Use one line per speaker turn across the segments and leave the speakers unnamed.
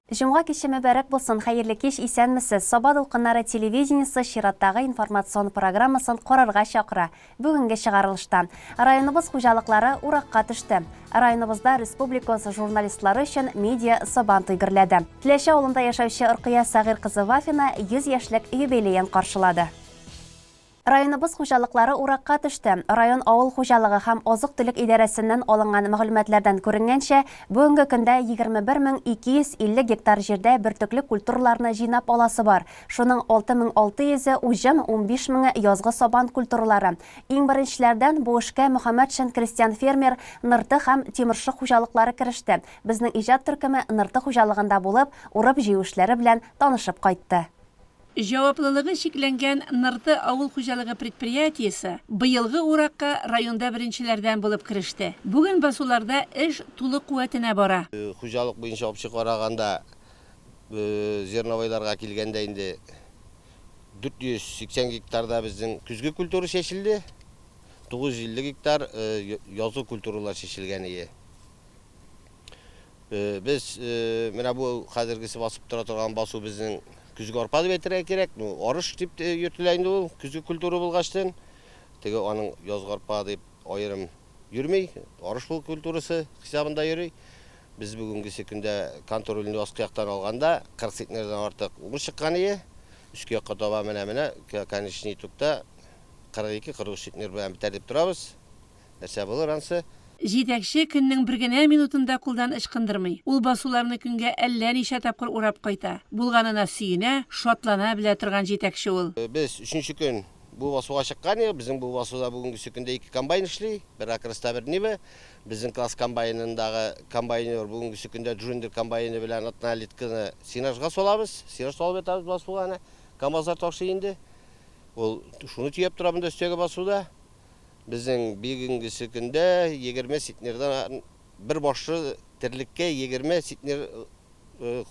Жумга кеше мөбарәк булсын, хәерле кич, исәнмесез. Саба дулкыннары телевидениесе чираттагы информацион программасын карарга чакыра. Бүгенге чыгарылыштан районыбыз хуҗалыклары уракка төште. Районыбызда республикасы журналистлары өчен медиа сабан тыйгырлады. Теләшә авылында яшәүче Ыркыя Сагыр кызы Вафина 100 яшьлек юбилейын каршылады. Районыбыз хуҗалыклары уракка төште. Район авыл хуҗалыгы һәм азык-төлек идарәсеннән алынган мәгълүматлардан күренгәнчә, бүгенге көндә 21250 гектар җирдә бөртеклек культураларны җыйнап аласы бар. Шуның 6600-е уҗым, 15000-е язгы сабан культуралары. Иң беренчеләрдән бу эшкә Мөхәммәтшин крестьян фермер Нырты һәм Тимерши хуҗалыклары кереште. Безнең иҗат төркеме Нырты хуҗалыгында булып, урып җыю эшләре белән танышып кайтты.
Җаваплылыгы шикләнгән Нырты авыл хуҗалыгы предприятиесе быелгы уракка районда беренчеләрдән булып кереште. Бүген басуларда эш тулы куәтенә бара.
Хуҗалык буенча опчы караганда зерновойларга килгәндә инде 480 гектарда безнең күзге культура шешелде. 950 гектар язгы культуралар шешелгән ие. Без менә бу хәзергесе басып тора торган басу безнең күзге арпа дип әйтергә кирәк. Арыш дип йөртелә инде ул күзге культура булгаштан. Теге аның язгы арпа дип аерым йөрми, арыш бул культурасы хисабында йөри. Без бүгенге көндә контрольный аскыяктан алганда 40 центнердән артык ул чыккан ие. Үскә якка таба менә конечный тукта 42-43 центнер белән битәр дип торабыз. Нәрсә булыр ансы?
Җитәкче көннең бер генә минутында кулдан ычкындырмый. Ул басуларны көнгә әллә ничә тапкыр урап кайта. Булганына сөенә, шатлана белә торган җитәкче ул.
Без 3нче көн бу басуга чыккан идек. Безнең бу басуда бүгенге көндә 2 комбайн эшли. Бер акрыста бер нибе. Безнең класс комбайнындагы комбайнер бүгенге көндә Джундер комбайны белән атналитканы синажга салабыз. Синаж салып ятабыз басуга. КамАЗлар ташый инде. Ул шуны төяп торабыз өстәге басуда. Безнең бүгенге көндә 20 центнердан бер башы терлеккә 20 центнер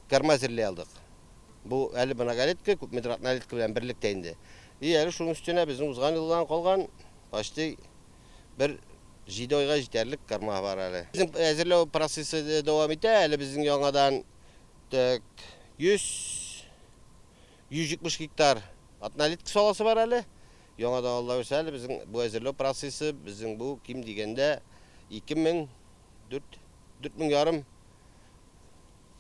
карма әзерләй алдык. Бу әле моноголетка, күпметр атналитка белән берлектә инде. Әле шуның өстенә безнең узган елдан калган почти бер 7 айга җитәрлек карма бар әле. Безнең әзерләү процессы дәвам итә. Әле безнең яңадан 170 гектар атналитка саласы бар әле. Яңадан Алла берсә әле безнең бу әзерләү процессы безнең бу ким дигәндә 2000 4000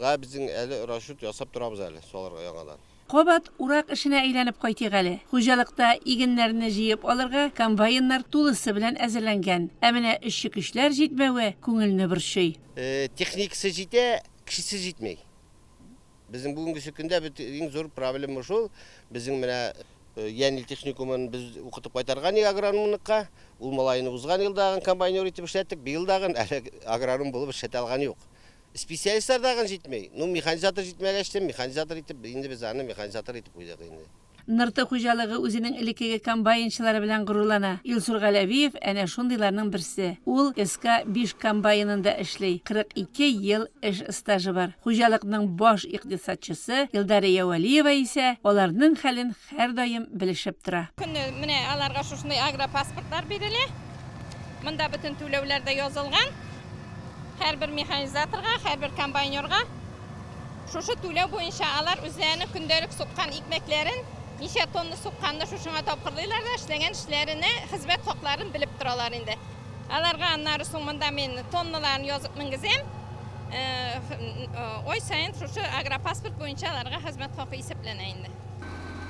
га безнең әле расчет ясап торабыз әле саларга яңадан.
Кабат урак эшенә әйләнеп кайтыйк әле. Хуҗалыкта игеннәрне җыеп алырга комбайннар тулысы белән әзерләнгән. Ә менә эшче көчләр җитмәве күңелне борчый.
Техникасы җитә, кешесе җитмәй. Безнең бүгенге көндә иң зур проблема шул. Безнең менә Янил техникумын biz укытып кайтарган агрономныкка. Ул малайны узган елдагы комбайнер итеп эшләттек. Быел дагы агроном булып эшләтә алган юк. Специалистлар дагы җитмәй. Механизатор җитмәгәчтә механизатор итеп инде без аны механизатор итеп куйдык инде.
Нырты хуҗалыгы үзенең элеккеге комбайнчылары белән горурлана. Илсур Галәвиев әнә шундыйларның берсе. Ул СК-5 комбайнында эшли. 42 ел эш стажы бар. Хуҗалыкның баш икътисадчысы Илдария Валиева исә аларның хәлен һәр даим белешеп тора.
Көнне менә аларга шушындай агропаспортлар бирелә. Монда бөтен түләүләр дә язылган. Һәрбер механизаторга, һәрбер комбайнерга шушы түләү буенча алар үзләренең көндәлек суккан икмәкләрен ничә тонна сукканны шушыңа тапкырлыйлар да эшләгән эшләренә хезмәт хакларын белеп торалар инде. Аларга аннары соң монда мен тонналарын язып менгезәм. Ой сайын шушы агропаспорт буенча аларга хезмәт хакы исәпләнә инде.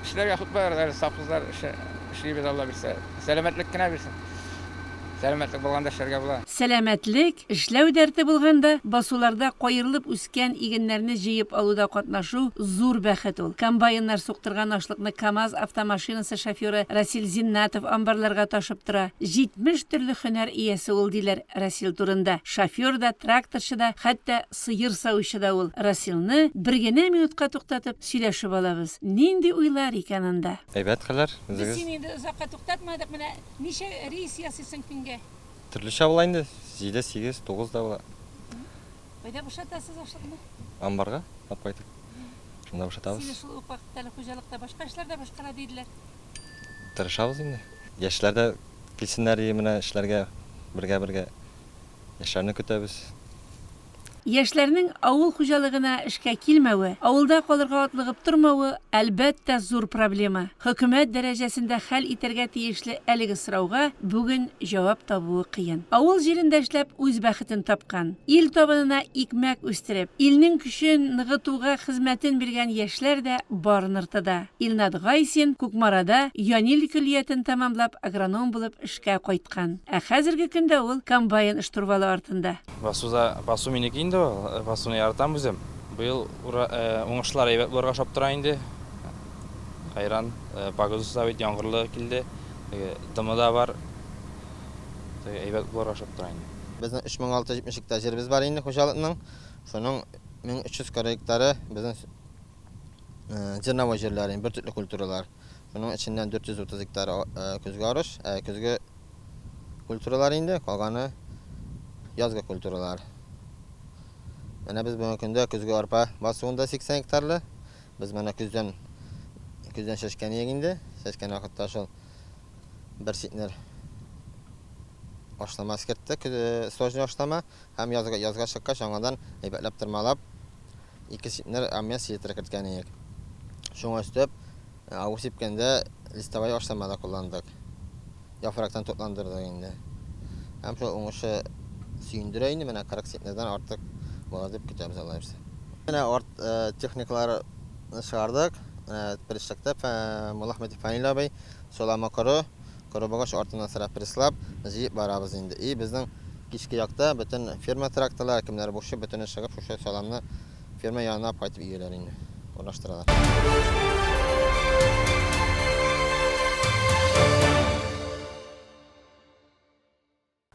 Эшләргә хутбалар, сапсызлар эшли бит Алла бирсә. Сәламәтлек кенә бирсен. Сәламәтлек булганда эшләргә була.
Сәламәтлек, эшләү дәрте булганда, басуларда кайырылып үскән игеннәрне җыеп алуда катнашу зур бәхет ул. Комбайннар суктырган ашлыкны КамАЗ автомашинасы шоферы Расил Зиннатов амбарларга ташып тора. 70 төрле һөнәр иясе ул диләр Расил турында. Шофер да, тракторчы да, хәтта сыер саучы да ул. Расилны бер генә минутка туктатып сөйләшеп алабыз. Нинди уйлар икән анда?
Әйбәт кылар.
Без сине озакка туктатмадык. Менә ничә рейс ясыйсың көнгә?
Төрлечә була инде. 7, 8, 9 да була.
Кайда бушатасыз ашлыкны?
Амбарга алып кайтып. Шунда бушатабыз.
Сине шул ук вакытта хуҗалыкта башка эшләрдә башкара диделәр.
Тырышабыз инде. Яшьләр дә килсеннәр менә эшләргә бергә яшьләрне көтәбез.
Яшьләрнең авыл хуҗалыгына эшкә килмәве, авылда калырга атлыгып тормавы әлбәттә зур проблема. Хөкүмәт дәрәҗәсендә хәл итәргә тиешле әлеге сорауга бүген җавап табуы кыен. Авыл җирендә эшләп үз бәхетен тапкан, ил табынына икмәк үстереп, илнең көчен ныгытуга хезмәтен биргән яшьләр дә барын ыртыда. Илнат Гайсин Кукмарада Янил көллиятен тәмамлап агроном булып эшкә кайткан. Ә хәзерге көндә ул комбайн штурвалы артында.
Басу минеке инде ул, басуны яратам үзем. Быел уңышлар әйбәт булырга шап тора инде. Хайран, погода сабит, яңгырлы килде. Дымы да бар. Әйбәт булырга шап тора инде.
Безнең 3670 гектар җиребез бар инде хуҗалыкның. Шуның 1340 гектары безнең җирнавы җирләре, бер төрле культуралар. Шуның içinden 430 гектар көзгә арыш, көзгә культуралар инде, калганы язгы культуралар. Менә без бүгенге көндә көзгә арпа басуында 80 гектарлы. Без менә көздән шәшкән инде. Шәшкән вакытта шул бер ситнер ашлама скертте, сложный ашлама, һәм язга чыккач аңадан әйбәтләп тырмалап 2 ситнер аммиак ситер керткән идек. Шуңа өстәп авыл сипкәндә листовой ашламада кулландык. Яфрактан тотландырдык инде. Һәм шул уңышы сөендерә инде, менә 40 сентнердән артык була дип көтәбез алайбыз. Менә техникалар чыгардык. Перештәктә Муллахметов Фанил абый солама коры багаж артыннан сырап преслап җыеп барабыз инде. И безнең кичке якта бөтен ферма тракторлар, кемнәр бушы бөтен чыгып, шушы саламны ферма янына кайтып ияләр инде. Урнаштыралар.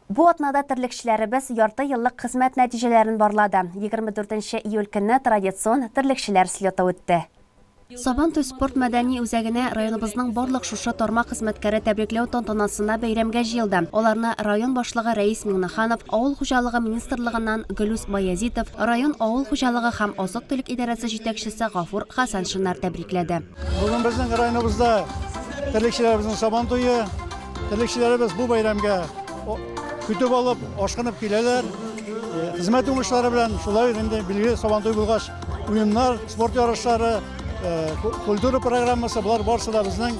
Бу атнада терлекчеләребез ярты еллык хезмәт нәтиҗәләрен барлады. 24 июль көнне традицион терлекчеләр слеты үтте. Сабантуй спорт мәдәни үзәгенә районыбызның барлык шушы тармак хезмәткәре тәбрикләү тантанасына бәйрәмгә җыелды. Аларны район башлыгы Рәис Миңнеханов, авыл хуҗалыгы министрлыгыннан Гөлүс Баязитов, район авыл хуҗалыгы һәм азык-төлек идарәсе җитәкчесе Гафур Хасаншиннар тәбрикләде.
Бүген безнең районыбызда терлекчеләребезнең сабантуе, терлекчеләребез бу бәйрәмгә көтеп алып, ашкынып киләләр. Хезмәт уңышлары белән шулай инде билгеле сабантуй булгач, уеннар, спорт ярышлары, культура программасы булар барысы да безнең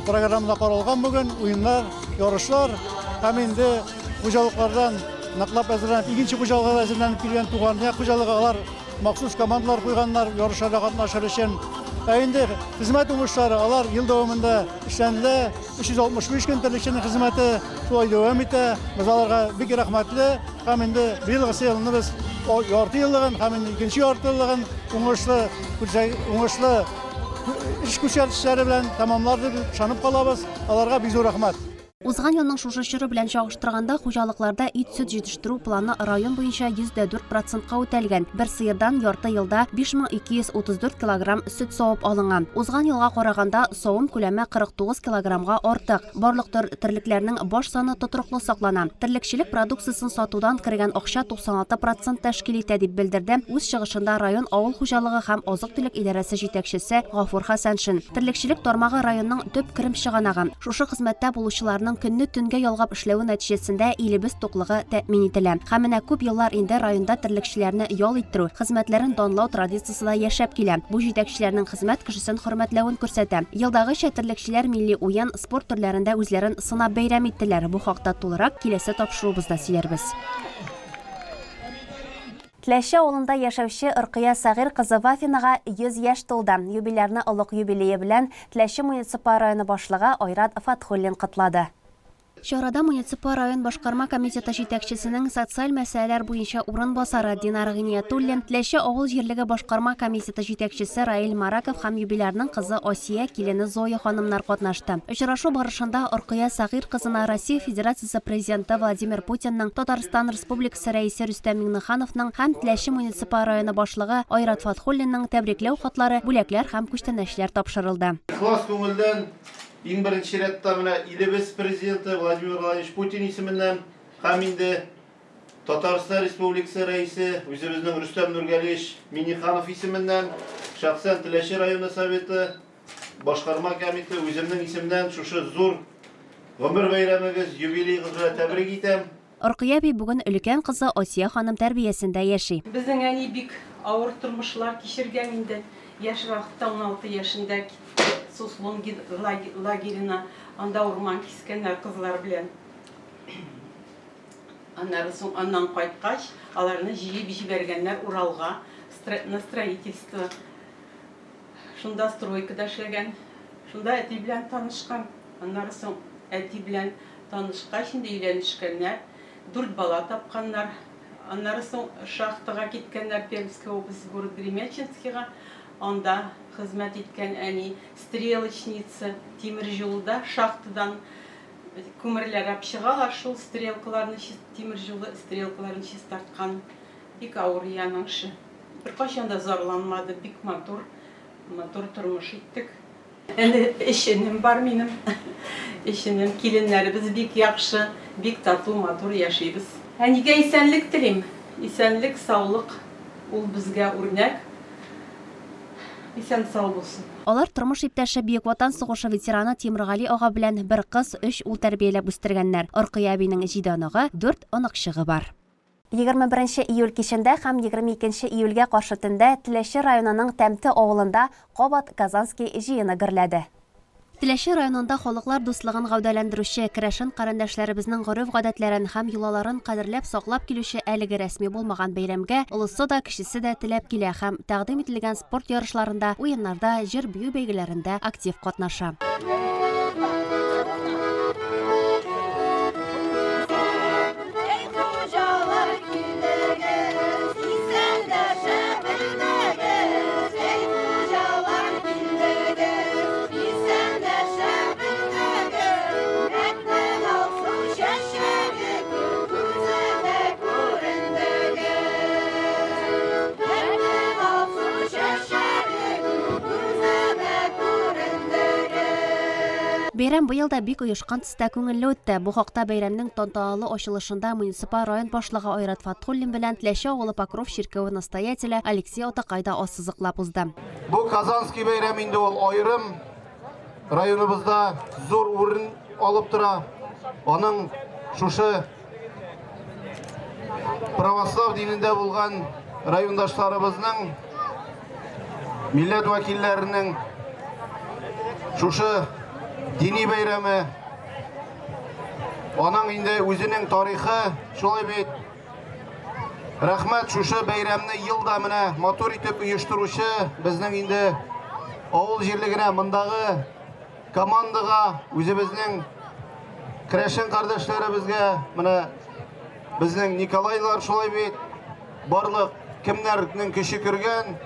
программада каралган бүген. Уеннар, ярышлар һәм инде хуҗалыклардан наклап әзерләнеп, икенче хуҗалыгы әзерләнеп килгән туган хуҗалыгы алар махсус командалар куйганнар ярышларда катнашыр өчен. Инде хезмәт уңышлары алар ел дәвамында эшләнде. 365 көн терлекченең хезмәте шулай дәвам итә. Без аларга бик рәхмәтле һәм инде быелгы елны без ярты еллыгын һәм инде икенче ярты еллыгын уңышлы эш күрсәткечләре белән тәмамлар дип ышанып калабыз. Аларга бик зур рәхмәт.
Узган елның шушы чоры белән чагыштырганда хуҗалыкларда ит-сөт җитештерү планы район буенча 104%-ка үтәлгән. Бер сыердан ярты елда 5234 килограмм сөт савып алынган. Узган елга караганда савым күләме 49 килограммга артык. Барлык терлекләрнең баш саны тотрыклы саклана. Терлекчелек продукциясын сатудан кергән акча 96% тәшкил итә дип белдерде үз чыгышында район авыл хуҗалыгы һәм азык-төлек идарәсе җитәкчесе Гафур Хасаншин. Терлекчелек тармагы районның төп керем чыганагы. Шушы хезмәттә булучыларның көнне төнгә ялгап эшләү нәтиҗәсендә илебез туклыгы тәэмин ителә. Һәм менә күп еллар инде районда терлекчеләрне ял иттерү, хезмәтләрен данлау традициясе да яшәп килә. Бу җитәкчеләрнең хезмәт кешесен хөрмәтләвен күрсәтә. Елдагыча терлекчеләр милли уен, спорт төрләрендә үзләрен сынап бәйрәм иттеләр. Бу хакта тулырак киләсе тапшырубызда сөйләрбез. Теләче авылында яшәүче Ыркыя Сагыйр кызы Вафинага 100 яшь тулды. Юбилярны олуг юбилее белән Теләче муниципаль районы башлыгы Айрат Фатхуллин котлады. Чарада муниципаль район башкарма комитеты җитәкчесенең социаль мәсьәләләр буенча урынбасары Динар Гыниятуллин, Теләче авыл җирлеге башкарма комитеты җитәкчесе Раил Мараков һәм юбилярның кызы Осия килене Зоя ханымнар катнашты. Очрашу барышында Ыркыя Сагыйр кызына Россия Федерациясе президенты Владимир Путинның, Татарстан Республикасы рәисе Рөстәм Миңнехановның һәм Теләче муниципаль районы башлыгы Айрат Фатхуллинның тәбрикләү хатлары, бүләкләр һәм күчтәнәчләр тапшырылды.
Ихлас күңелдән иң беренче рәттә менә илебез президенты Владимир Владимирович Путин исеменнән һәм инде Татарстан Республикасы рәисе үзебезнең Рөстәм Нургалиевич Миңнеханов исеменнән шәхсән Теләче районы советы башкарма комитеты үземнең исемнән шушы зур гомер бәйрәмегез, юбилейгыз белән тәбрик итәм.
Оркыя әби бүген өлкән кызы Осия ханым тәрбиясендә яши.
Безнең әни бик авыр тормышлар кичергән инде. Яшь вакытта 16 яшендә Суслон лагерина, анда урман кискәннәр кызлар белән. Аннан кайткач, аларны җыеп җибәргәннәр Уралга, на строительство. Шунда стройкада эшләгән. Шунда әти белән танышкан. Аннан соң әти белән танышкач инде өйләнешкәннәр. 4 бала тапканнар. Аннан соң шахтага киткәннәр Пермская область, город Гремячинскийга. Анда хезмәт иткән әни стрелочница, тимер юлда шахтадан күмерләр алып чыгалар, шул стрелкаларны, тимер юлы стрелкаларын чистарткан. Бик авыр янышы. Беркайчан да зарланмады, бик матур тормыш иттек. Әнә эшенем бар минем. Эшенем, киленнәребез бик яхшы, бик тату, матур яшибез. Әнигә исәнлек телим. Исәнлек, саулык, ул безгә үрнәк. Исән сау булсын.
Алар тормыш иптәше Бөек Ватан сугышы ветераны Тимргали ага белән бер кыз, 3 ул тәрбияләп үстергәннәр. Оркыя әбинең 7 анагы, 4 оныкчыгы бар. 21 июль кичендә һәм 22 июльгә каршы төндә Теләче районының Тәмте авылында Кабат Казанский җыены гөрләде. Теләче районында халыклар дуслыгын гәүдәләндерүче Керәшен карандашларыбызның гореф-гадәтләрен һәм йолаларын кадерләп саклап килүче әлеге рәсми булмаган бәйрәмгә олысы да кичесе дә теләп килә һәм тәкъдим ителгән спорт ярышларында, уеннарда, җыр-бию бәйгеләрендә актив катнаша. Бәйрәм быел да бик оешкан төстә күңелле үтте. Бу хакта бәйрәмнең тантаналы ачылышында муниципаль район башлыгы Айрат Фатхуллин белән Теләче авылы Покров ширкәве настоятеле Алексей Отакай да ассызыклап узды.
Бу Казанский бәйрәм инде ул айрым районыбызда зур урын алып тора. Аның шушы православ динендә булган райондашларыбызның, милләт вәкилләренең шушы дини бәйрәме, аның инде үзенең тарихы, шулай бит. Рәхмәт шушы бәйрәмне елда менә матур итеп оештыручы безнең инде авыл җирлегенә, мондагы командага, үзебезнең Керәшен кардәшләребезгә, менә безнең Николайлар, шулай бит. Барлык кемнәрнең көче кергән,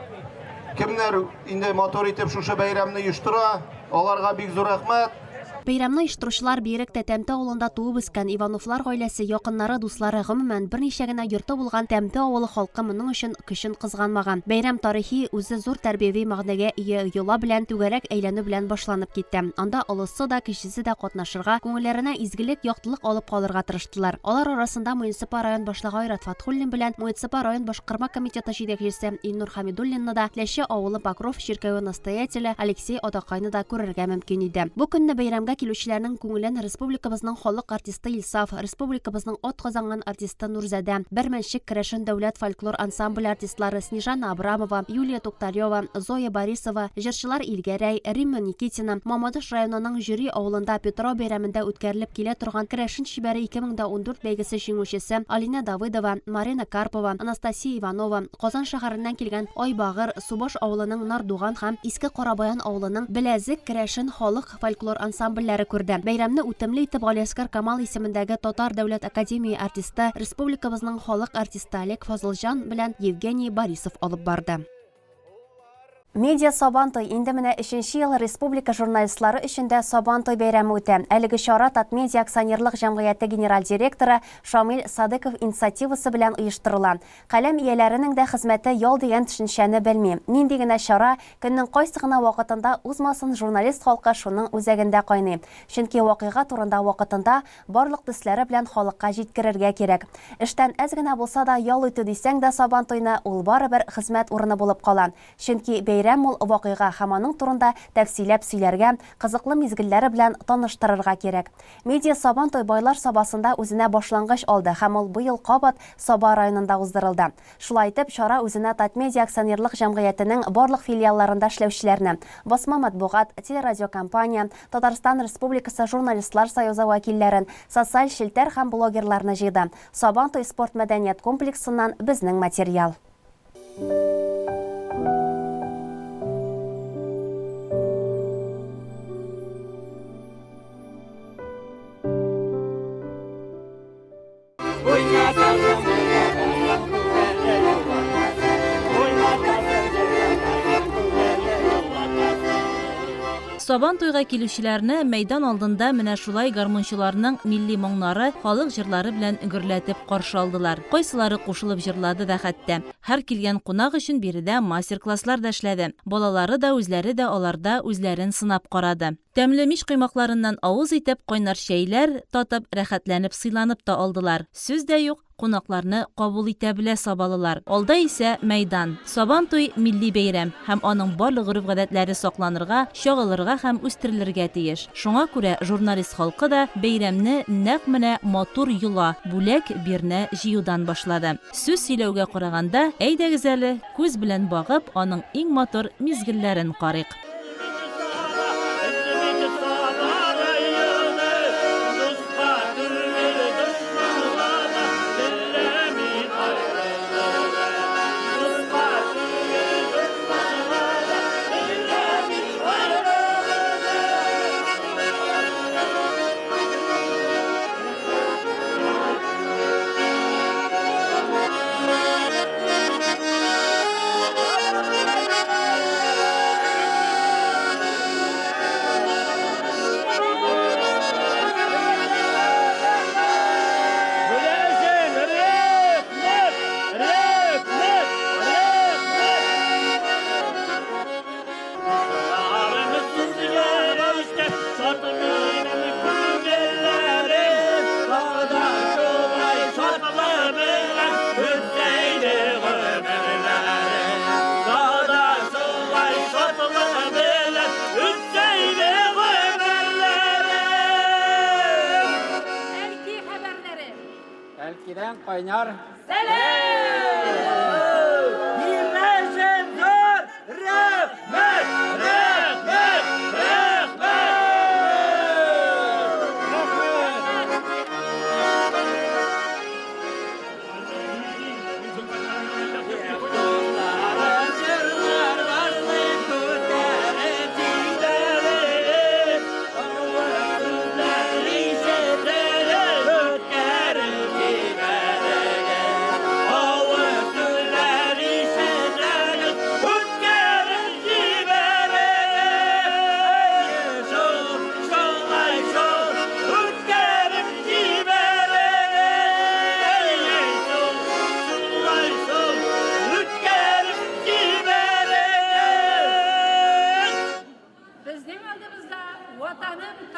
кемнәр инде матур итеп шушы бәйрәмне оештыра, аларга бик зур рәхмәт.
Бәйрәмне оештыручылар Биректә Тәмте авылында туып үскән Ивановлар гаиләсе, якыннары, дуслары, гомумән берничә генә йорты булган Тәмте авылы халкы моның өчен көчен кызганмаган. Бәйрәм тарихи, үзе зур тәрбияви мәгънәгә ия йола белән, түгәрәк әйләнү белән башланып китте. Анда олысы да, кичесе дә катнашырга, күңелләренә изгелек, яктылык алып калырга тырыштылар. Алар арасында муниципаль район башлыгы Айрат Фатхуллин белән муниципаль район башкарма комитеты җитәкчесе Илнур Хамидуллинны да, Теләче авылы Покров ширкәве настоятеле Алексей Отакайны да күрергә мөмкин иде. Бу көнне бәйрәмгә килүчеләрнең күңелен республикабызның халык артисты Илсаф, республикабызның от казанган артисты Нурзадә, Бермәнчек Керәшен дәүләт фольклор ансамбль артистлары Снежана Абрамова, Юлия Туктарева, Зоя Борисова, җырчылар Илгәрәй, Римма Никитина, Мамадыш районының Жюри авылында Петро бәйрәмендә үткәрелеп килә торган Керәшен шибәре 2014 бәйгесе җиңүчесе Алина Давыдова, Марина Карпова, Анастасия Иванова, Казан шәһәреннән килгән Айбагыр, Субаш авылының Нардуган һәм Иске Карабаян авылының Беләзек Керәшен халык фольклор ансамбльләре күрде. Бәйрәмне үтемле итеп Алиаскар Камал исемендәге Татар дәүләт академия артисты, республикабызның халык артисты Олег Фазылҗан белән Евгений Борисов алып барды. Медиа Сабантой инде менә 3нче ел республика журналистлары өчендә Сабантой бәйрәме үтә. Әлеге чара Татмедиа акционерлык җәмгыяте генераль директоры Шамил Садыков инициативасы белән оештырыла. Каләм ияләренең дә хезмәте ял дигән төшенчәне белмим. Нинди генә чара көннең кайсы гына вакытында узмасын, журналист халкы шуның үзәгендә кайный. Чөнки вакыйга турында вакытында барлык төсләре белән халыкка җиткерергә кирәк. Эштән әз генә булса да ял итү дисәң дә Сабантойны ул барыбер хезмәт урыны булып кала. Чөнки бәйрәм ул вакыйга һәм аның турында тәфсилләп сөйләргә, кызыклы мизгелләре белән таныштырырга кирәк. Медиа Сабантуй байлар сабасында үзенә башлангыч алды һәм ул быел кабат Саба районында уздырылды. Шулай итеп, чара үзенә Татмедиа акционерлык җәмгыятенең барлык филиалларында эшләүчеләрне, басма матбугат, телерадиокомпания, Татарстан Республикасы журналистлар союзы вәкилләрен, социаль шелтәр һәм блогерларны җыйды. Сабантуй спорт мәдәният комплексыннан безнең материал.
Сабантуйга килүчеләрне мәйдан алдында менә шулай гармунчыларның милли моңнары, халык җырлары белән гөрләтеп каршы алдылар. Кайсылары кушылып җырлады да хәтта. Һәр килгән кунак өчен биредә мастер-класслар да эшләде. Балалары да үзләре дә аларда үзләрен сынап карады. Тәмле мич кыймакларыннан авыз итеп кайнар чәйләр татып, рәхәтләнеп сыйланып та алдылар. Сүз дә юк, кунакларны кабул итә белә сабалылар. Алда исә мәйдан. Сабантуй милли бәйрәм һәм аның барлык гореф-гадәтләре сакланырга, чагылырга һәм үстерелергә тиеш. Шуңа күрә журналист халкы да бәйрәмне нәкъ менә матур юла, бүләк бирне җыюдан башлады. Сүз сөйләүгә караганда, әйдәгез әле күз белән багып, аның иң матур мизгелләрен карыйк.
Elkiden kaynar.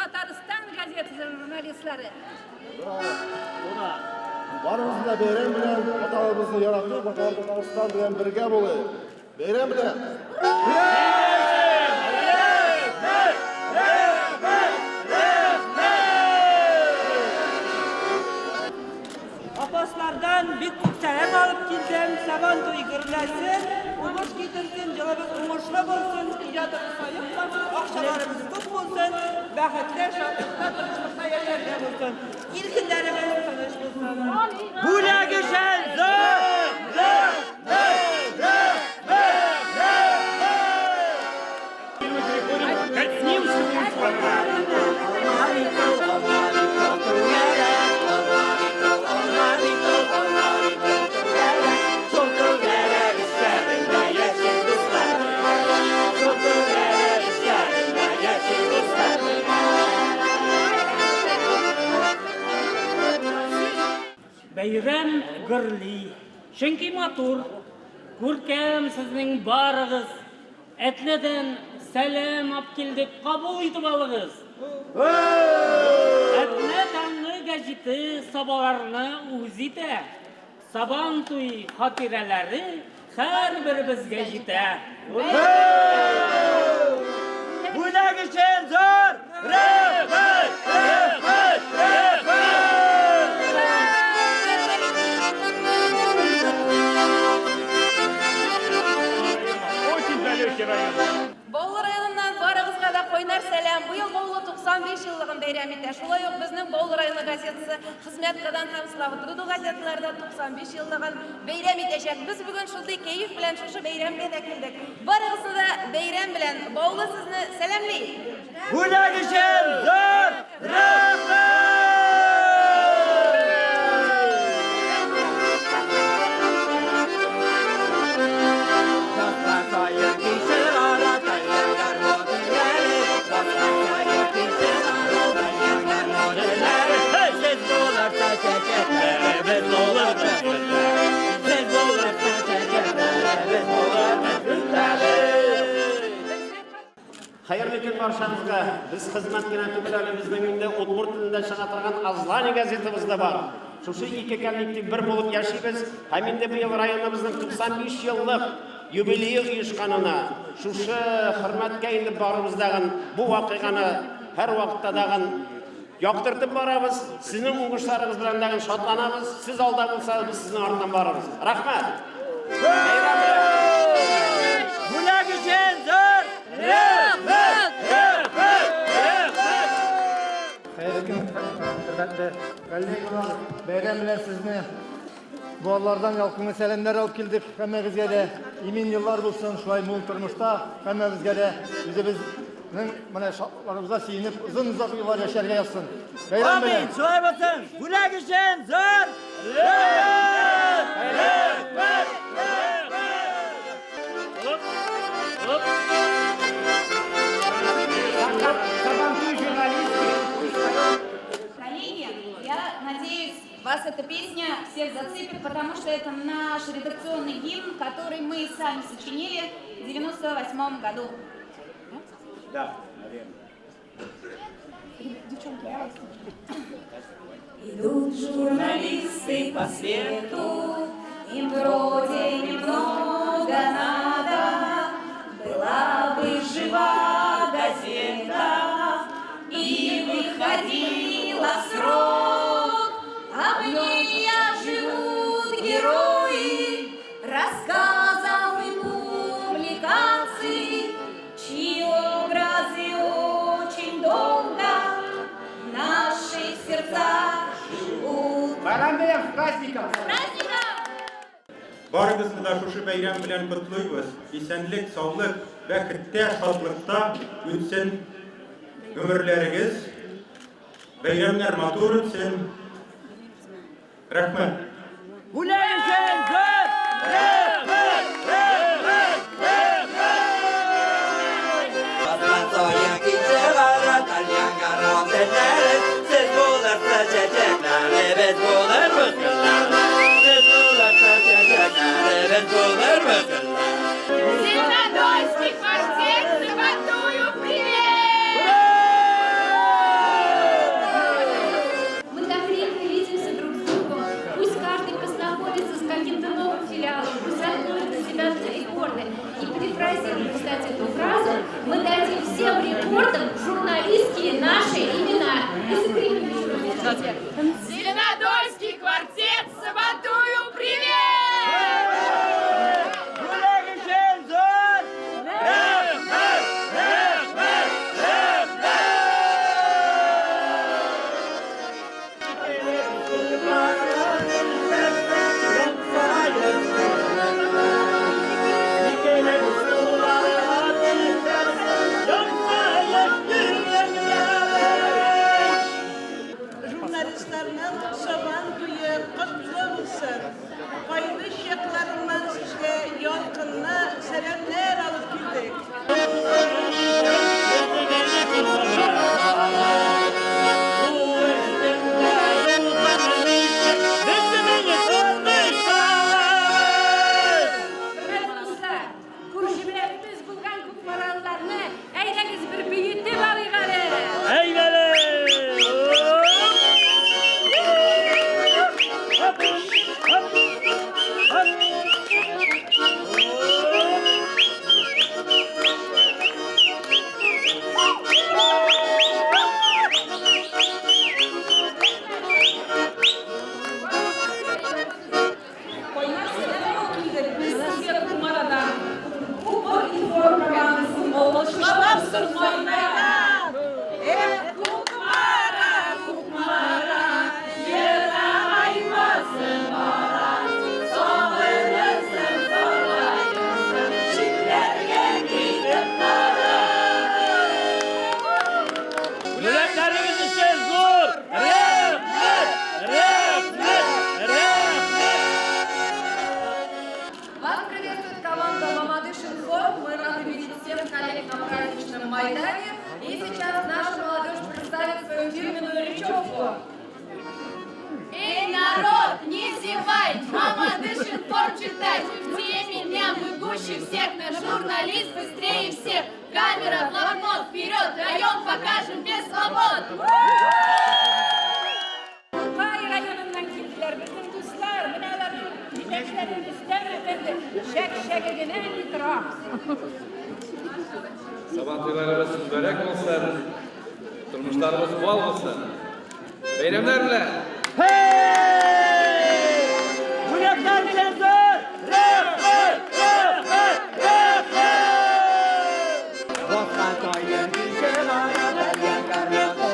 Tataristan gazetəsinin jurnalistləri.
Barımızın da beyram bilen vatanımızı yarattık, Tataristan bilen birge bolu. Beyram bilen.
Abbaslardan bir kup selam alıp gideceğim. Sabantoy gürlesin, umuş getirsin, cevabı umuşla olsun, icadımız sayıkla, akşalarımız kut olsun, bəxətlə, şartlıqda, tanışlıqda yaşarken olsun. İlkinlerimiz tanış olsun. Bu ne güzel,
Бәйрәм гырли, чөнки матур, күркәм сезнең барыгыз. Әтләдән сәлам ап килдек, кабул итеп алыгыз. Әтлә таңны гәҗите сабаларны үз итә. Сабантуй хатирәләре her birimizge jite.
Bunak için zor! Rahmet! Rahmet!
Баулы районунан барыгызга да койнар сәлам. Быйыл Баулы 95 жыллыгын бәйрәм итә. Шулай ук безнең Баулы районы газетасы хезмәткәдән һәм Слава труду газеталарында 95 еллыгын бәйрәм итәчәк. Без бүген шундый кәеф белән шушы бәйрәмгә дә килдек. Барыгызны да бәйрәм белән Баулы сезне сәламлый.
Bunak için zor! Rahmet!
Hayırlı gün barşanızga. Biz hizmetkine tübülerimizden günde Udmur tilinde çıkartırgan Azlani gazetimizde var. Şuşu iki kollektiv bir bulup yaşayız. Hem de bu yıl rayonumuzun 95 yıllık юбилейі uyuşkanına, şuşu hürmetke indip barımızdağın bu vakıganı her vakittadağın yoktırtıp barabız. Sizin uğuşlarınız bilen dağın şatlanabız. Siz alda bulsanız biz sizin ardından barabız. Rahmet.
Bunak için zor! Rahmet! Rahmet!
Hayırlı gün, hürmetli kollegalar, bayram bilen sizni bu allardan yalkını selamlar alıp keldik. Hemmemizge de emin yıllar bulsun, şulay mul turmuşta hemmemizge de bizimizin mana şartlarımıza siyinip uzun yıllar yaşarga yazsın. Bayram bilen.
Amin, şulay basın! Bunak için zor! Rahmet! Rahmet!
Коллеги, я надеюсь, вас эта песня всех зацепит, потому что это наш редакционный гимн, который мы сами сочинили в 1998 году.
Да,
Девчонки, идут журналисты по свету, им вроде немного надо, была бы жива газета и выходила в срок, а в ней живут герои рассказов и публикаций, чьи образы очень долго в наших сердцах живут.
Барамбеев, праздником!
Barımızı da şuşu bayram bilen kutluyoruz. İsenlik, sağlık ve kitle şadlıkta ütsen ömürleriniz. Bayramlar matur etsin. Rahmet.
Bunak için zor! Rahmet! Rahmet!
Basman soya gitse vara talyan garam deneriz. Siz bulursa çiçekleri biz buluruz kızlar. Siz bulursa çiçekleri biz buluruz kızlar.
Зеленодольский квартет, золотую привет! Мы так редко видимся друг с другом. Пусть каждый находится с каким-то новым филиалом, пусть откроет для себя рекорды. И перефразируем, кстати, эту фразу, мы дадим всем рекордам журналистские наши имена. И закрепим еще раз. Зеленодольский квартет, золотую привет!
Bunak için zor! Rahmet! Rahmet!
Jurnalistlarni
команда «Мамадышин форум». Мы рады видеть всех коллег на праздничном Майдане. И сейчас наша молодежь представит свою фирменную речевку.
Эй, народ, не зевай, Мамадышин форум читать. В теме дня мы гуще всех, наш журналист быстрее всех. Камера, блокнот, вперед, район покажем без свобод.
Hay rayonundan kimler, bizim dostlar, binaların yeteklerin istemedi. Şek-şekegine itiraf.
Sabahçılarımız börek olsun, durmuşlarımız bol olsun. Bayramlar bilen.
Hey! Buyaklar kendiler! Rahmet! Rahmet! Rahmet! Bostan soyun kişi bana dalyan karnotlar.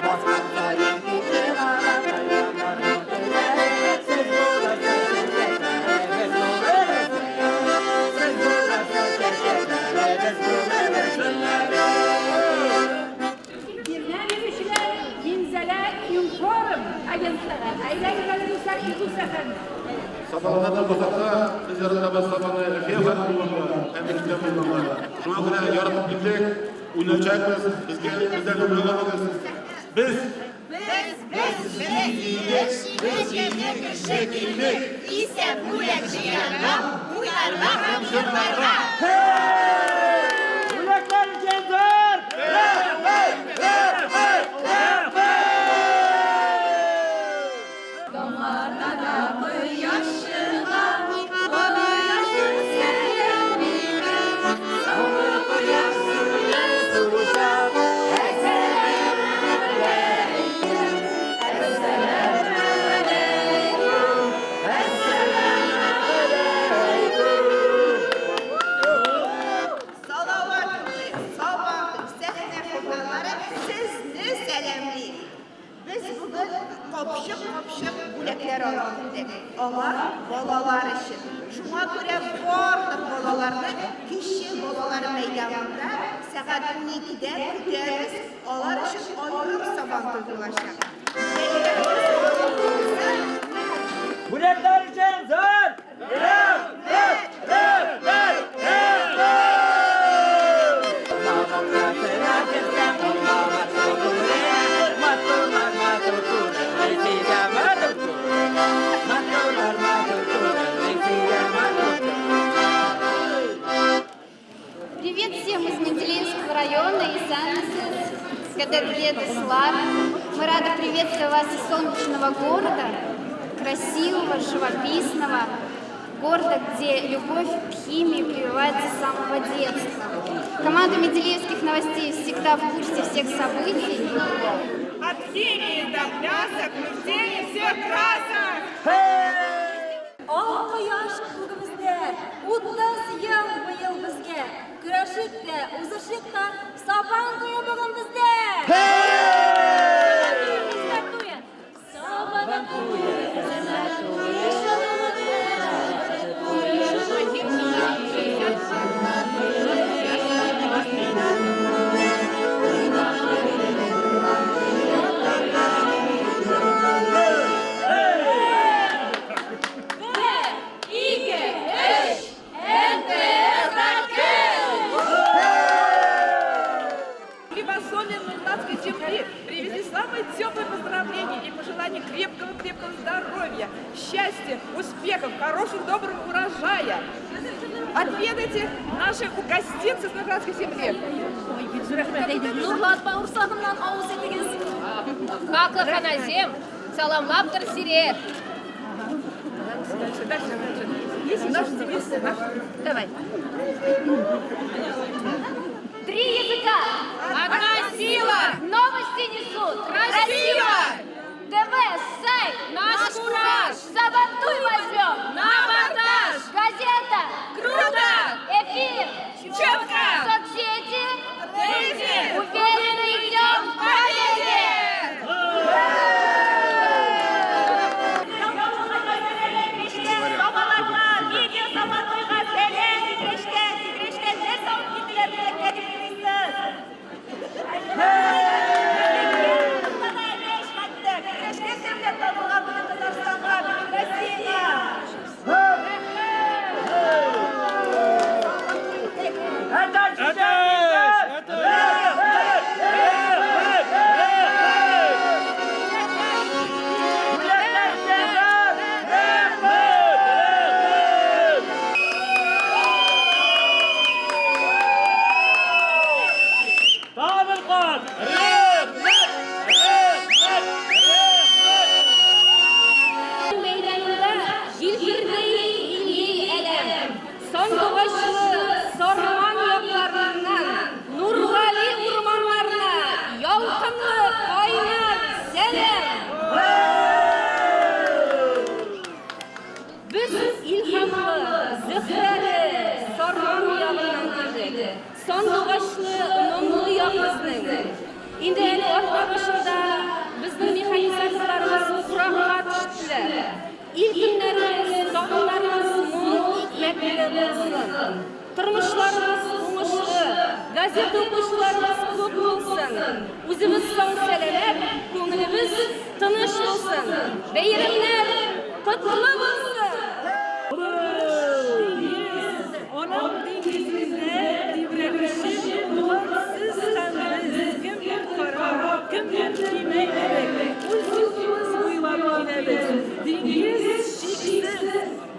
Bostan soyun kişi bana dalyan karnotlar. Siz buradasınız çiçekler, biz buradasınız. Siz buradasınız çiçekler, biz buradasınız.
Birine yürüyüşler, imzalar, inform. Agentlara, aylanlar dostlar, ilgus efendim.
Sabahlardan basakta biz yarında basamını fiyat bulunma, emekten bulunma. Şuna göre yaratıp gittik, oynayacağız, bizden oynayacağız. Biz
İsen bulak ciğerler, uyarlar hem jırlarlar.
Buyaklar kendiler! Rahmet! Rahmet! Rahmet!
Damarda da mı yaşına, bana yaşın selamine. Sana koyarsın Resul'a, Esselamu Aleyküm, Esselamu Aleyküm, Esselamu Aleyküm.
Salavatlı, sabahlı, sehne kurbanları sizni selamlayın. Biz bugün kopşup bulaklar aldık. Onlar bolalar için. Şuna göre varlık bolalarını kişi bolaları meydanında saat 12'de kütüyoruz. Onlar için ayrım sabah duygulaşacak.
Buyaklar kendiler! Rahmet! Rahmet!
Привет всем из Менделеевского района и Саннисес, кадет славы. Мы рады приветствовать вас из солнечного города, красивого, живописного, города, где любовь к химии прививается с самого детства. Команда Менделеевских новостей всегда в курсе всех событий.
От химии до плясок мы в деле всех красок.
Ак кояш күгімізде, 30 ел быйыл бізге, күрәшік те, узышық та, сабан туя бүгін бізде. Сабан туя,
привезли самые теплые поздравления и пожелания крепкого здоровья, счастья, успехов, хороших, доброго урожая. Отведайте наши гостинцы с Новгородской земли.
Нурлат бауырсағымнан ауыз етігіз.
Хақлы ханазем, саламлаптыр сирер. Наш девиз, давай.
3 языка.
Одна сила.
Новости несут.
Красиво.
ТВ, сайт.
Наш кураж.
Сабантуй возьмем.
На абордаж.
Газета.
Круто.
Эфир.
Четко.
Соцсети.
Дети.
Уверенно идем к победе.
Hey!
Сандугачлы, моңлы якбызның. Инде әле атна башында безнең механизаторларыбыз уракка төштеләр. İlgünlerimiz, dağlarımız mol, hikmetli olsun. Tırmışlarımız uğuşlu, gazete okuşlarımız көп olsun. Üzümüz sağ selamet, көңіліміз тыныш olsun. Beyramlar kutlu olsun.
Onun dengizinde dibremişi siz sendiniz. Kim bir karar, kim bir kime gerek. Üzümümüz uylap gideriz. Dengiz şiksiz,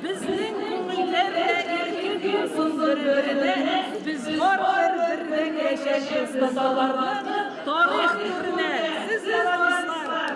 bizning ko'ngillarda erkin bo'lsin bir-birine. Biz bor bir-birine yashaymiz tozalarni tarix turine. Siz yaramizlar.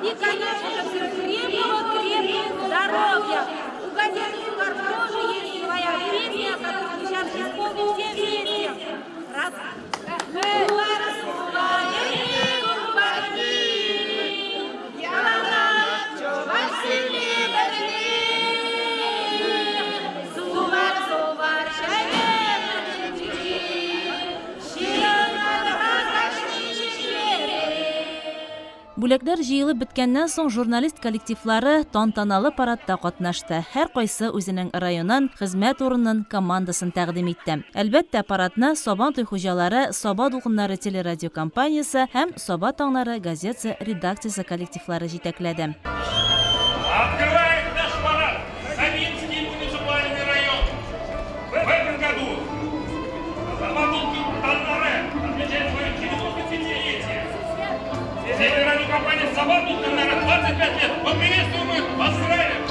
И, конечно же, всем крепкого здоровья. У газеты «Сухар» тоже есть своя песня, которую мы сейчас исполним все вместе. Раз.
Бүләкләр җыелып беткәннән соң журналист коллективлары тантаналы парадта катнашты. Һәр кайсы үзенең районын, хезмәт урынын, командасын тәкъдим итте. Әлбәттә, парадны Сабан туй хуҗалары, Саба дулкыннары телерадио компаниясе һәм Саба таңнары газетасы редакциясе коллективлары җитәкләде.
Открывает наш парад Савинский муниципальный район. В этом году Саба дулкынары отмечает свое 95-летие. Телерадиокомпания «Саба дулкынары» 25 лет. Поприветствуем их, поздравим!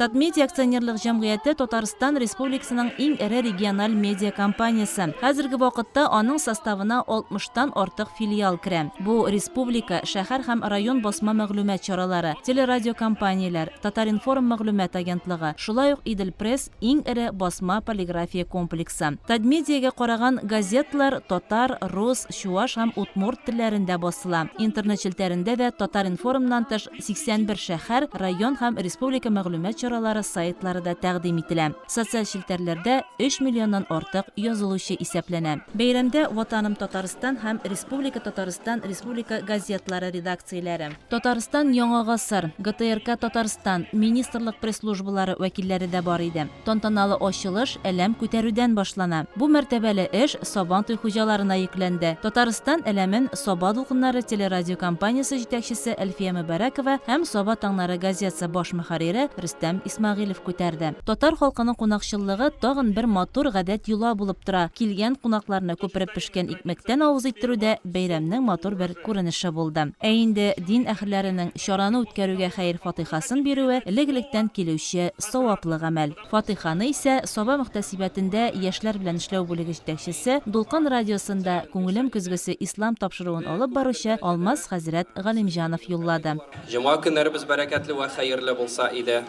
Татмедиа акционерлык җәмгыяте Татарстан Республикасының иң эре региональ медиа компаниясе. Хәзерге вакытта аның составына 60-тан артык филиал керә. Бу республика, шәһәр һәм район басма мәгълүмат чаралары, телерадио компанияләр, Татаринформ мәгълүмат агентлыгы, шулай ук Идел пресс иң эре басма полиграфия комплексы. Татмедиагә караган газетлар татар, рус, чуаш һәм удмурт телләрендә басыла. Интернет челтәрендә дә Татаринформнан тыш 81 шәһәр, район һәм республика мәгълүмат сайтлары да тәкъдим ителә. Социаль челтәрләрдә 3 миллионнан артык язылучы исәпләнә. Бәйрәмдә Ватаным Татарстан һәм Республика газетлары редакцияләре, Татарстан Яңа гасыр, ГТРК Татарстан, министрлык пресс-службалары вәкилләре дә бар иде. Тантаналы ачылыш әләм күтәрүдән башлана. Бу мәртәбәле эш Сабан туй хуҗаларына йөкләнде. Татарстан әләмен Саба дулкыннары телерадио компаниясе җитәкчесе Әлфия Мөбәрәкова һәм Саба таңнары газетасы баш мөхәррире Рөстәм Исмәгыйлев күтәрде. Татар халкының кунакчыллыгы тагын бер матур гадәт юла булып тора. Килгән кунакларны күпереп пешкән икмәктән авыз иттерүдә бәйрәмнең матур бер күренеше булды. Ә инде дин әһелләренең чараны үткәрүгә хәйр фатихасын бирүе элек-электән килүче саваплы гамәл. Фатиханы исә Саба мөхтәсибәтендә яшьләр белән эшләү бүлеге җитәкчесе, Дулкын радиосында күңелем көзгесе ислам тапшыруын алып баручы Алмаз хәзрәт Галимҗанов юллады.
Җомга көннәребез бәрәкәтле ва хәерле булса иде.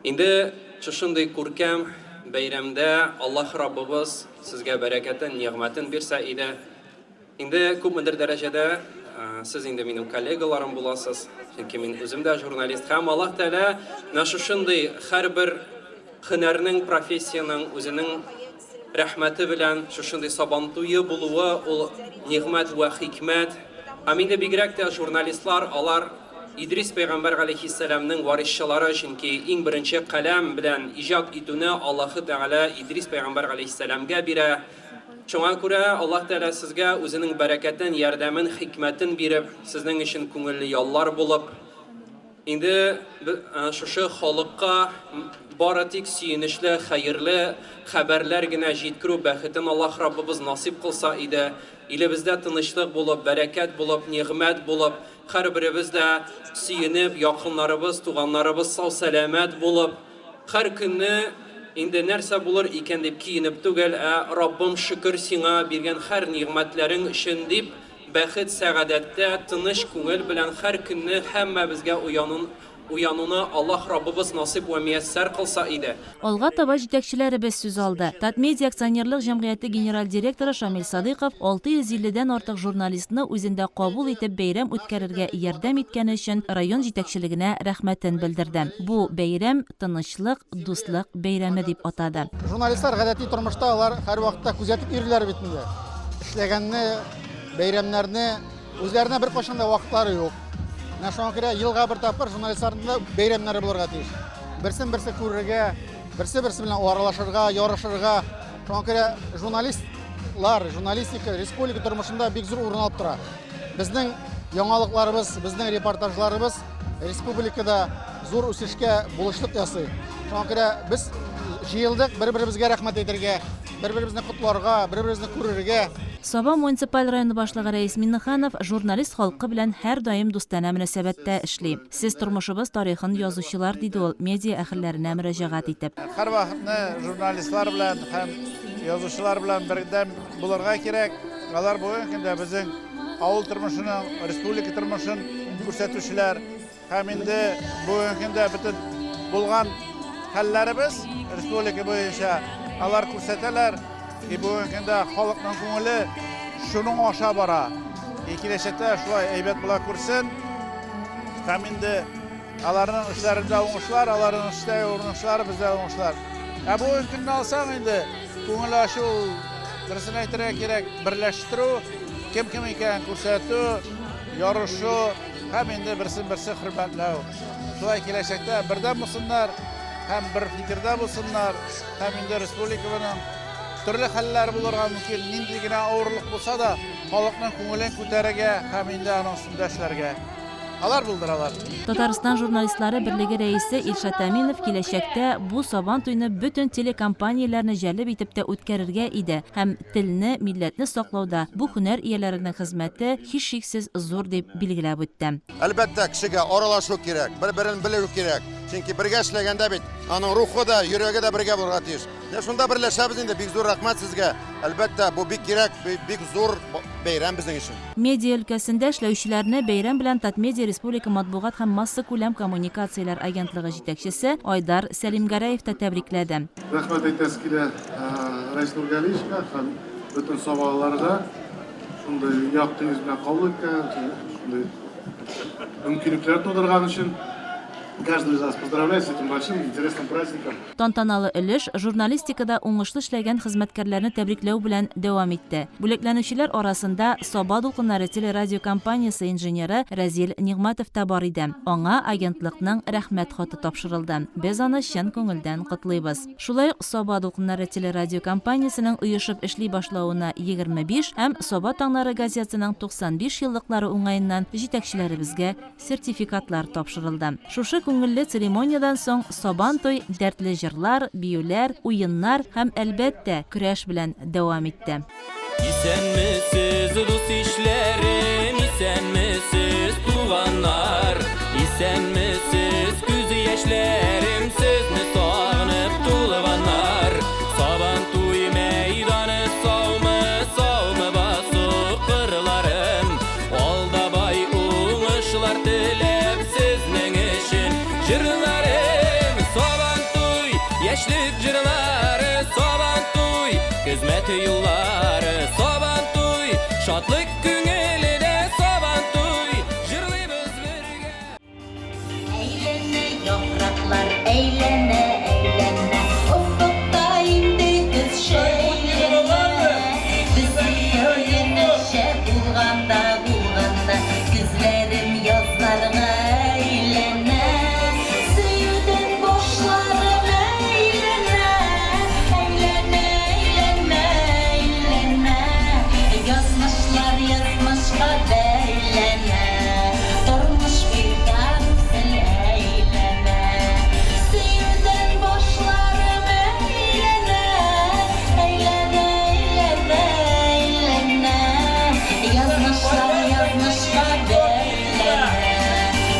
Инде шушындый күркәм бәйрәмдә Аллаһ Раббыбыз сезгә бәрәкәтен, нигъмәтен бирсә иде. Инде күпмедер дәрәҗәдә siz инде минем коллегаларым буласыз. Чөнки мин үзем дә журналист һәм Аллаһ Тәала нашы шундый һәрбер һөнәрнең, профессияның үзенең рәхмәте белән шундый сабантуе булуы ул нигъмәт вә хикмәт. Һәм инде бигрәк тә журналистлар алар Идрис пәйгамбәр алейһиссәламның варисчылары, чөнки иң беренче каләм белән иҗат итүне Аллаһ Тәала Идрис пәйгамбәр алейһиссәламга бирә. Шуңа күрә Аллаһ Тәала сезгә үзенең бәрәкәтен, ярдәмен, хикмәтен биреп, сезнең өчен күңелле яллар булып, инде шушы халыкка бары тик сөенечле, хәерле хәбәрләр генә җиткерү бәхетен Аллаһ Раббыбыз насип кылса иде, илебездә тынычлык булып, бәрәкәт булып, нигъмәт булып, һәрберебез дә сөенеп, якыннарыбыз, туганнарыбыз сау-сәламәт булып, һәр көнне инде нәрсә булыр икән дип киенеп түгел, Раббым шөкер сиңа биргән һәр нигъмәтләрең өчен дип, бәхет, сәгадәттә, тыныч күңел белән һәр көнне һәммәбезгә уянуны Аллаһ Раббыбыз насип вә мияссәр кылса иде.
Алга таба җитәкчеләребез сүз алды. Татмедиа акционерлык җәмгыяте генераль директоры Шамил Садыйков 650-дән артык журналистны үзендә кабул итеп бәйрәм үткәрергә ярдәм иткәне өчен район җитәкчелегенә рәхмәтен белдерде. Бу бәйрәм тынычлык, дуслык бәйрәме дип атады.
Журналистлар гадәти тормышта алар һәр вакытта күзәтеп йөриләр бит инде. Эшләгәнне, бәйрәмнәрне үзләренә бер кашан да вакытлары юк. Шуңа күрә елга бер тапкыр журналистларның да бәйрәмнәре булырга тиеш. Берсен-берсе күрергә, берсе-берсе белән аралашырга, ярышырга. Шуңа күрә журналистика республика тормышында бик зур урын алып тора. Безнең яңалыкларыбыз, безнең репортажларыбыз республикада зур үсешкә булышлык ясый. Шуңа күрә без җыелдык бер-беребезгә рәхмәт әйтергә, бер-беребезне котларга, бер-беребезне күрергә.
Саба муниципаль районы башлыгы Рәис Миннеханов журналист халкы белән һәр даим дустана мөнәсәбәттә эшли. Сез тормышыбыз тарихын язучылар диде ул медиа әһелләренә мөрәҗәгать итеп.
Һәр вакытны журналистлар белән һәм язучылар белән бердәм булырга кирәк. Алар бүгенге көндә безнең авыл тормышының, республика тормышын күрсәтүчеләр һәм инде бүгенге көндә бөтен булган хәлләребез республика буенча алар күрсәтәләр. Бүгенге көндә халыкның күңеле шуның аша бара. Киләчәктә шулай әйбәт була күрсен. Һәм инде аларның эшләрендә уңышлар, аларның эштә урынышлары бездә уңышлар. Бүгенге көнне алсаң инде күңел ачу, дөресен әйтергә кирәк, берләштерү, кем икән күрсәтү, ярышу һәм инде берсен-берсе хөрмәтләү. Шулай киләчәктә бердәм булсыннар һәм бер фикердә булсыннар. Һәм инде республиканың төрле хәлләр булырга мөмкин, нинди генә авырлык булса да, халыкның күңелен күтәрергә һәм инде аның өстендә эшләргә. Алар булдыралар.
Татарстан журналистлары берлеге рәисе Илшат Аминов киләчәктә бу сабан туйны бөтен телекомпанияләрне җәлеп итеп тә үткәрергә иде һәм телне, милләтне саклауда бу һөнәр ияләренең хезмәте һичшиксез зур дип билгеләп үтте.
Әлбәттә, кешегә аралашу кирәк, бер-берен белү кирәк. Чөнки бергә эшләгәндә бит аның рухы да, йөрәге дә бергә булырга тиеш. Шунда берләшәбез инде, бик зур рәхмәт сезгә. Әлбәттә, бу бик кирәк, бик зур бәйрәм безнең өчен.
Медиа өлкәсендә эшләүчеләрне бәйрәм белән Татмедиа Республика матбугат һәм масса күләм коммуникацияләр агентлыгы җитәкчесе Айдар Сәлимгәрәев тә тәбрикләде.
Рәхмәт әйтәс килә Рәис Нургалиевка һәм бөтен сабаларга шундый якты йөз белән кабул иткән, шундый мөмкинлекләр тудырган өчен. Каждый из вас поздравляю с этим большим интересным праздником.
Тантаналы өлеш журналистикада уңышлы эшләгән хезмәткәрләрне тәбрикләү белән дәвам итте. Бүләкләнүчеләр арасында Саба дулкыннары телерадиокомпаниясе инженеры Разил Нигъматов та бар иде. Аңа агентлыкның рәхмәт хаты тапшырылды. Без аны чын күңелдән котлыйбыз. Шулай ук Саба дулкыннары телерадиокомпаниясенең оешып эшли башлауына 25 һәм Саба таңнары газетасының 95 еллыклары уңаеннан җитәкчеләребезгә сертификатлар тапшырылды. Шушы күңелле церемониядан соң сабан туй дәртле җырлар, биюләр, уеннар һәм әлбәттә көрәш белән дәвам итте.
Исәнмесез дус ишләрем, исәнмесез туганнар, исәнмесез күз яшьләрем, сезне сагынып тулганнар. Сабан туй мәйданы саумы, саумы басу кырларым, алдабай уңышлар теләп сезнең өчен җырларым. Сабан туй, яшьлек җырлары, сабан туй, хезмәт юллары, сабан туй, Şatlık küngülüde Sabantoy Jırlıyız birge
Eğlene yapraklar, eğlene, eğlene. Ufukta indi kız şeylene. Bizi öyle neşe bulganda, bulganda. Güzlerim yazlarına eğlene. Suyudun boşlarım eğlene. Eğlene, eğlene, eğlene. Yazmışlar yazmış kadeylene. Durmuş bir karusel eğlene. Suyudun boşlarım eğlene. Eğlene, eğlene, eğlene. Yazmışlar yazmış kadeylene.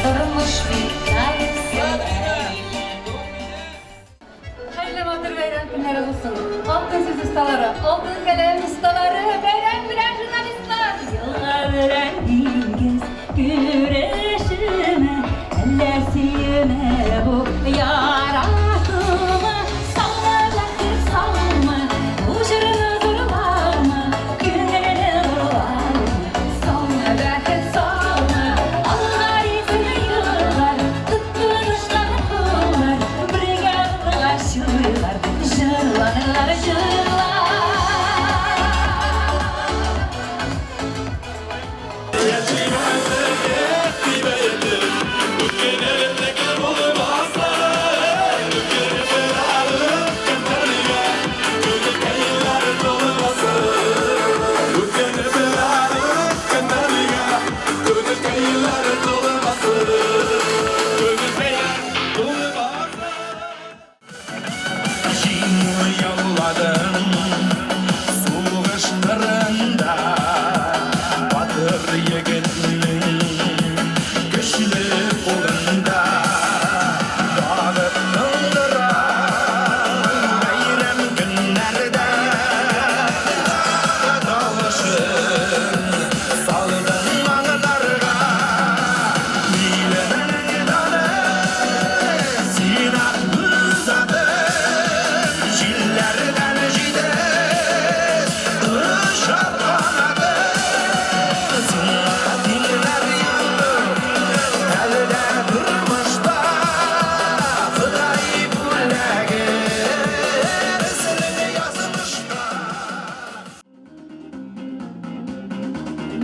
Durmuş bir karusel eğlene.
Hayırlı Matır Bayram günleri olsun. Altın söz ustaları, altın kalem ustaları, bayram bilen jurnalistler.
Yıllar rengiz güreşime, eller siyime bu yaratımı. Salla bakır salma, ucunu durma, günleri durma. Salla bakır salma, Allah izini yıllar, tutturuşlar kullar, brigadlar şuylar, jırlanırlar jırlar.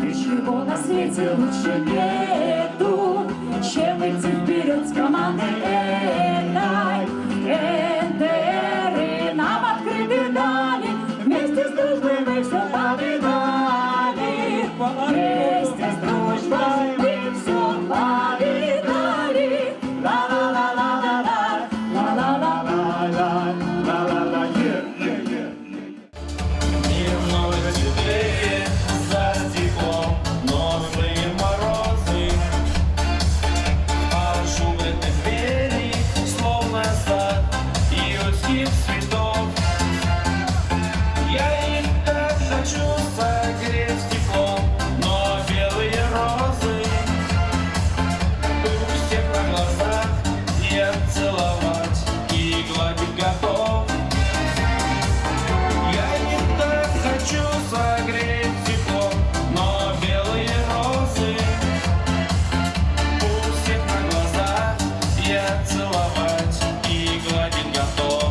Ничего на свете лучше нету, чем идти вперед с командой этой. НТР нам открыты дали, вместе с дружбой мы все повидали. Вместе с дружбой мы все повидали. Ла-ла-ла-ла-ла-ла, ла-ла-ла-ла-ла, ла-ла-ла,
Мир много теплее за стеклом, но злые морозы оживленных дверей, словно сад июльских цветов. Я их так хочу согреть теплом, но белые розы у всех на глазах я целовать и гладить готов. Я их так хочу согреть теплом, но белые розы у всех на глазах я целовать и гладить готов.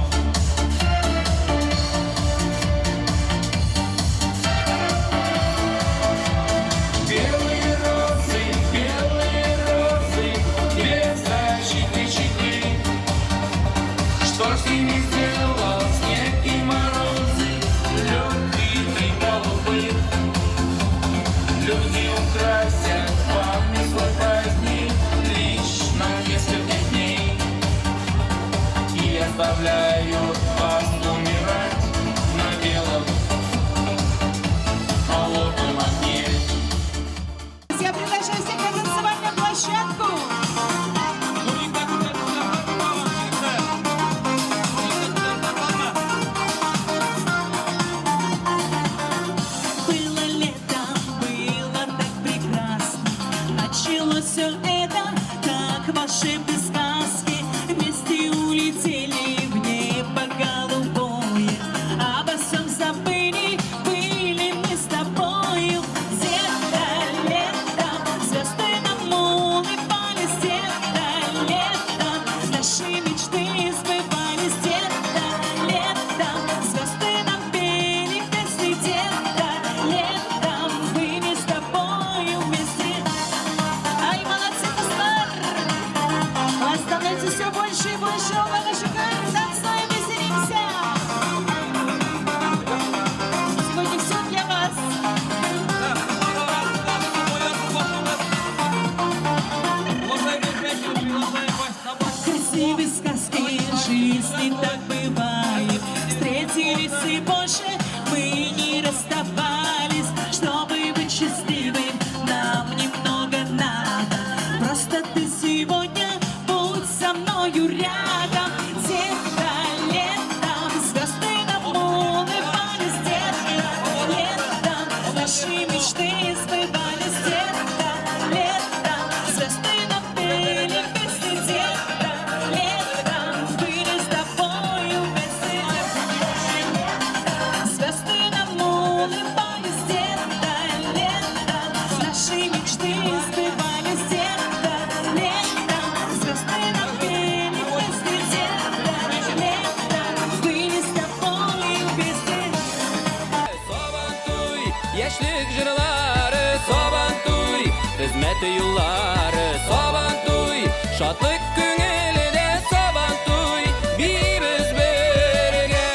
Яшьлек җырлары Сабантуй, хезмәт юллары Сабантуй, шатлык күңелдә Сабантуй, бибез бергә.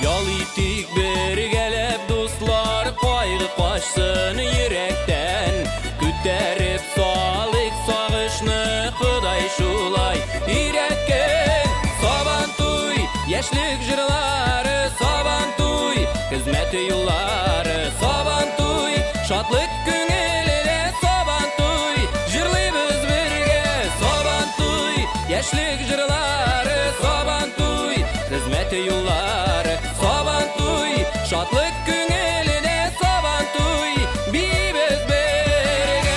Ял итик бергәләп дуслар, кайгы качсын йөрәктән, күтәреп салык сагышны Ходай шулай өйрәткән. Сабантуй, яшьлек җырлары Сабантуй, хезмәт юллары Сабантуй, шатлык күңелдә Сабантуй, җырлыйбыз бергә. Сабантуй, яшьлек җырлары Сабантуй, хезмәт юллары Сабантуй, шатлык күңелдә Сабантуй, бибез бергә.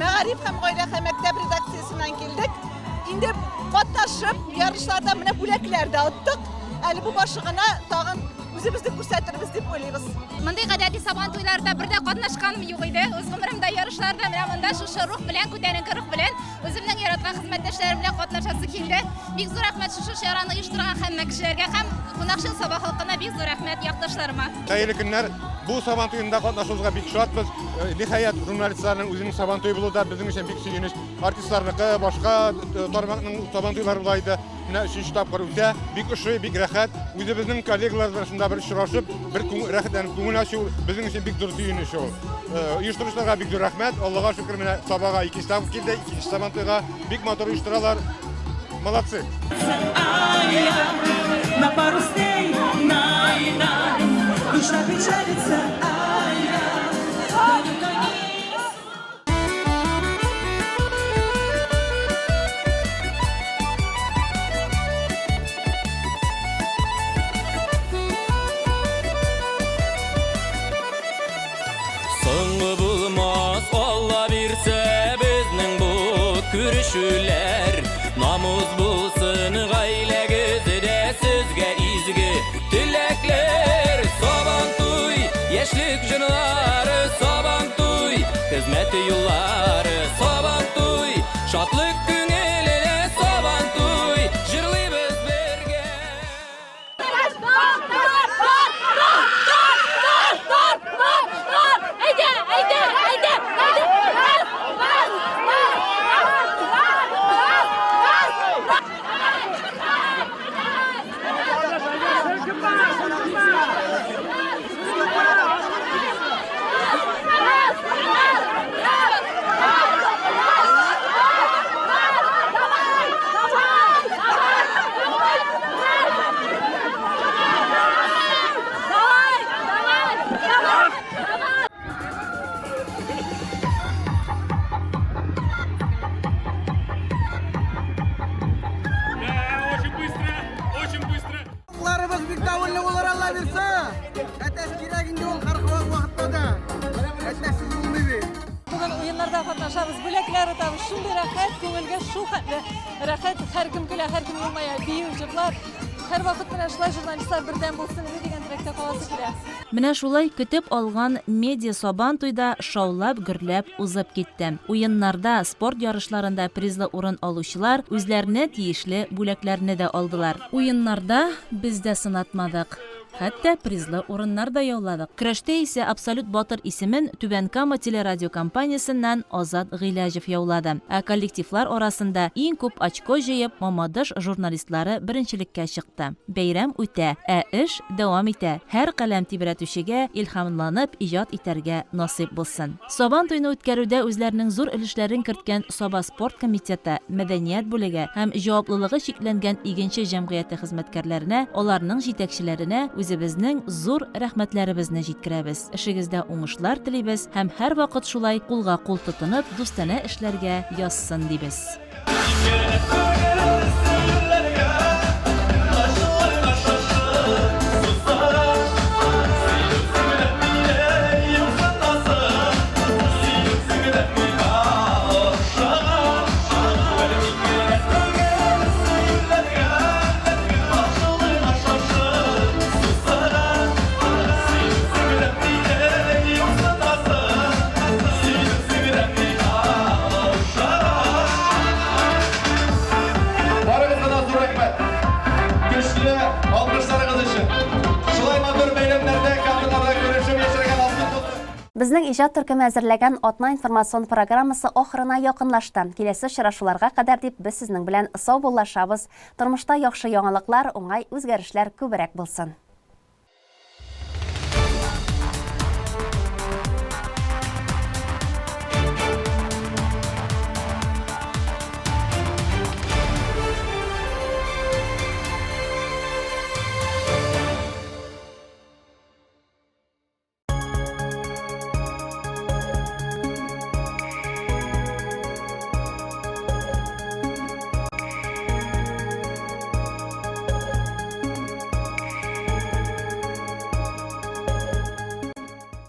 Мәгариф һәм гаилә һәм мәктәп редакциясеннән килдек. Инде катнашып, ярышларда менә бүләкләр дә аттык. Әле бу башыгына тагын үзебезне күрсәтербез дип уйлыйбыз.
Мондый гадәти Сабантуйларда бердә катнашканым юк иде. Үз гомеремдә ярышларда менә монда шушы рух белән, күтәренке рух белән үземнең яраткан хезмәттәшләрем белән катнашасы килде. Бик зур рәхмәт шушы чараны оештырган һәммә кешеләргә һәм кунакчыл Саба халкына бик зур рәхмәт якташларыма.
Хәерле көннәр. Бу Сабантуенда катнашуга бик шатбыз. Ниһаять, журналистларның үзенең Сабантуй булуы да безнең өчен бик сөенеч. Артистларныкы, башка тармакның Сабантуйлары булай да. Менә 3нче тапкыр үтә. Бик ошый, бик рәхәт. Үзебезнең коллегалар белән шунда бер очрашып, бер рәхәтләнеп күңел ачу безнең өчен бик зур сөенеч ул. Оештыручыларга бик зур рәхмәт. Аллага шөкер, менә Сабага 2 тапкыр килде, 2нче Сабантуйга бик матур оештыралар. Молодцы.
На пару стей, душа печалится,
Соңгы булмас Алла бирсә безнең бу күрешүләр, намус булсын гаиләгездә сезгә изге теләкләр. Сабантуй, яшьлек җырлары Сабантуй, хезмәт юллары Сабантуй, шатлык күңелдә Сабантуй, җырлыйбыз бергә.
Очень быстро.
Ларыбыз бик давыллы булыр, Алла бирсә. Әтәс кирәк инде ул һәр вакытта да. Әтәс булмый бит.
Бүген уеннарда катнашабыз. Бүләкләр атабыз. Шундый рәхәт, күңелгә шулкатлы рәхәт. Һәркем көлә, һәркем елмая, бию, җырлар. Һәр вакыт менә шулай журналистлар бердәм булсын дигән теләктә каласы килә.
Менә шулай көтеп алган медиа Сабантуйда шаулап, гөрләп узып китте. Уеннарда, спорт ярышларында призлы урын алучылар үзләренә тиешле бүләкләрне дә алдылар. Уеннарда без дә сынатмадык. Хәтта призлы урыннар да яуладык. Көрәштә исә Абсолют Батыр исемен Түбән Кама телерадиокомпаниясеннән Азат Гыйләҗев яулады. Ә коллективлар арасында иң күп очко җыеп Мамадыш журналистлары беренчелеккә чыкты. Бәйрәм үтә, ә эш дәвам итә. Һәр каләм тибрәтүчегә илһамланып иҗат итәргә насыйп булсын. Сабантуйны үткәрүдә үзләренең зур өлешләрен керткән Саба спорт комитеты, мәдәният бүлеге һәм җаваплылыгы шикләнгән игенче җәмгыяте хезмәткәрләренә, аларның җитәкчеләренә үзебезнең зур рәхмәтләребезне җиткерәбез. Эшегездә уңышлар телибез һәм һәр вакыт шулай кулга кул тотынып, дустана эшләргә язсын дибез.
Безнең иҗат төркеме әзерләгән атна информацион программасы ахырына якынлашты. Киләсе очрашуларга кадәр дип без сезнең белән сау булашабыз. Тормышта яхшы яңалыклар, уңай үзгәрешләр күбрәк булсын.